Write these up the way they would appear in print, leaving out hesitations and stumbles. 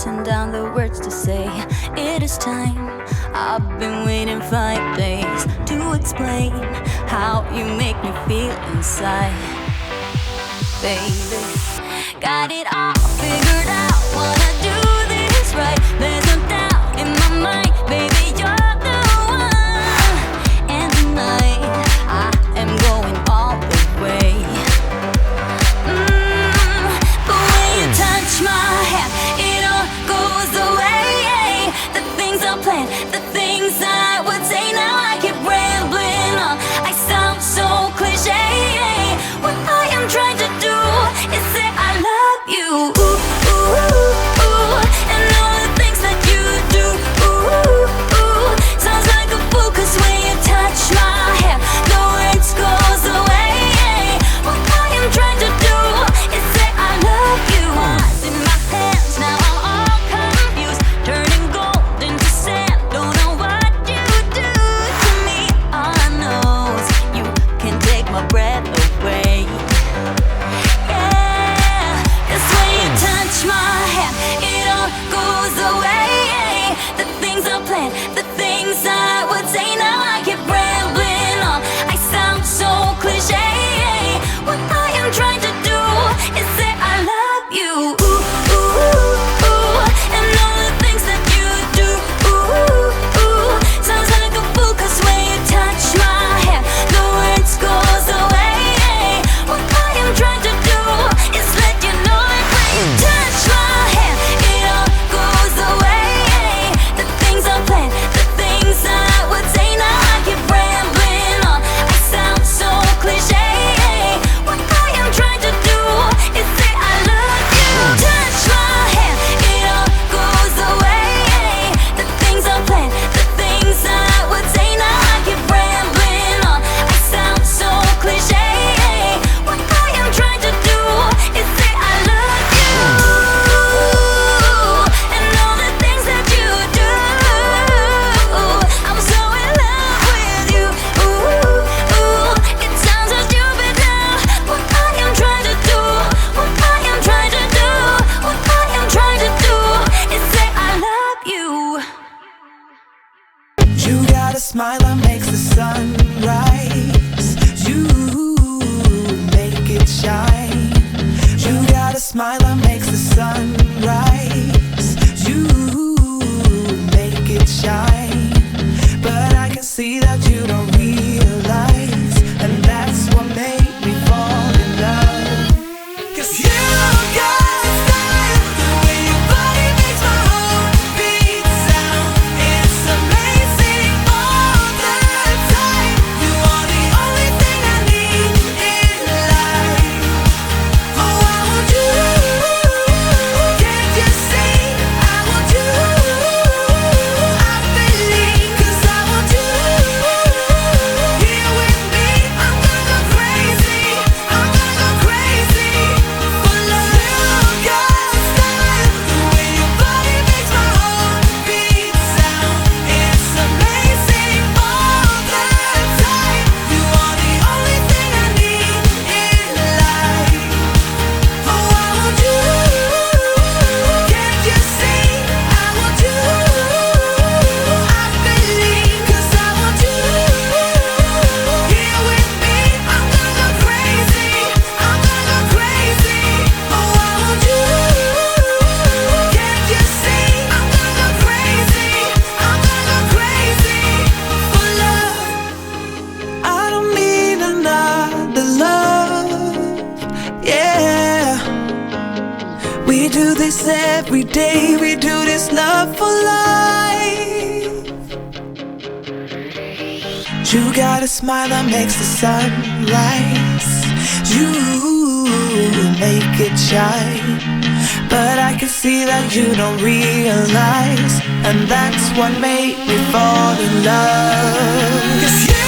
written down the words to say. It is time. I've been waiting 5 days to explain how you make me feel inside. Baby, got it all figured out. Wanna do this right. There's no doubt in my mind. Baby, you're the one. And tonight I am going all the way. The way you touch my hand, it all goes away. The things I planned, the things I would say, now I keep rambling on. I sound so cliche. What I am trying to do is say I love you. Ooh, ooh, ooh, ooh. And all the things that you do. Ooh, ooh, ooh. Sounds like a fool, 'cause when you touch my hair, the words goes away. What I am trying to do is say I love you. What's in my hands now? I'm all confused, turning gold into sand. Don't know what you do to me. All I know is you can take my breath away. Yeah, 'cause when you touch my hand, it all goes away. The things I planned, the things I would say, now I keep rambling on. I sound so cliche. What I am trying to do is say I love you. Ooh, ooh, ooh. And all the things that you do. Ooh, ooh. Sounds like a fool, 'cause when you touch my hair, the words goes away. What I am trying to do is let you know that when you touch my hair, it all goes away. The things I planned, the things I would say, now I keep rambling on. I sound so cliche. What I am trying to do is say I love you. Touch my hair, it all goes away. The things I planned, the things I would say, now I keep rambling on. I sound so cliche. What I am trying to do is say I love you. And all the things that you do. I'm so in love with you. Ooh, ooh. It sounds so stupid now. What I am trying to do, what I am trying to do, what I am trying to do is say I love you. You got a smile that makes the sun rise. You make it shine. You got a smile that makes the sun rise. You make it shine. But I can see that you don't realize, and that's what made me fall in love. 'Cause you got style, the way your body makes my heart beat sound. It's amazing all the time. You are the only thing I need in life. Oh, I want you. Can't you see? I want you. I believe, 'cause I want you. Here with me, I'm gonna go crazy. I'm gonna go crazy for love. You got style, the way your body makes my heart beat sound. It's amazing all the time. You are the only thing I need in life. Oh, I want you. Can't you see? I want you. I believe, 'cause I want you. Here with me, I'm gonna go crazy. I'm gonna go crazy. Oh, I want you. Can't you see? I'm gonna go crazy. I'm gonna go crazy for love. I don't need another love. Yeah. We do this every day. We do this love for life. You got a smile that makes the sun rise. You make it shine. But I can see that you don't realize, and that's what made me fall in love. 'Cause you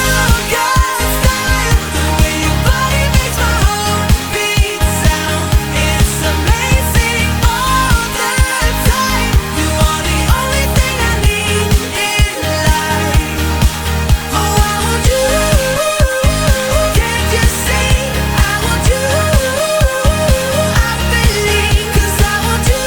got style, the way your body makes my heart beat sound. It's amazing all the time. You are the only thing I need in life. Oh, I want you. Can't you see? I want you. I believe, 'cause I want you.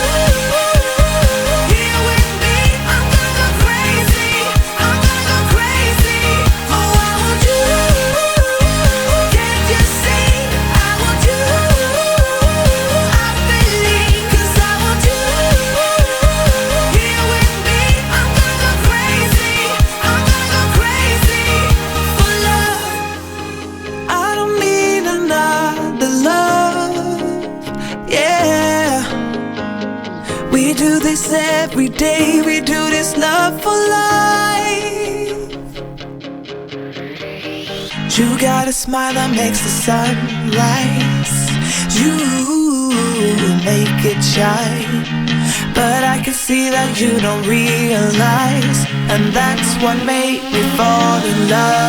Every day we do this love for life. You got a smile that makes the sun rise. You make it shine, but I can see that you don't realize, and that's what made me fall in love.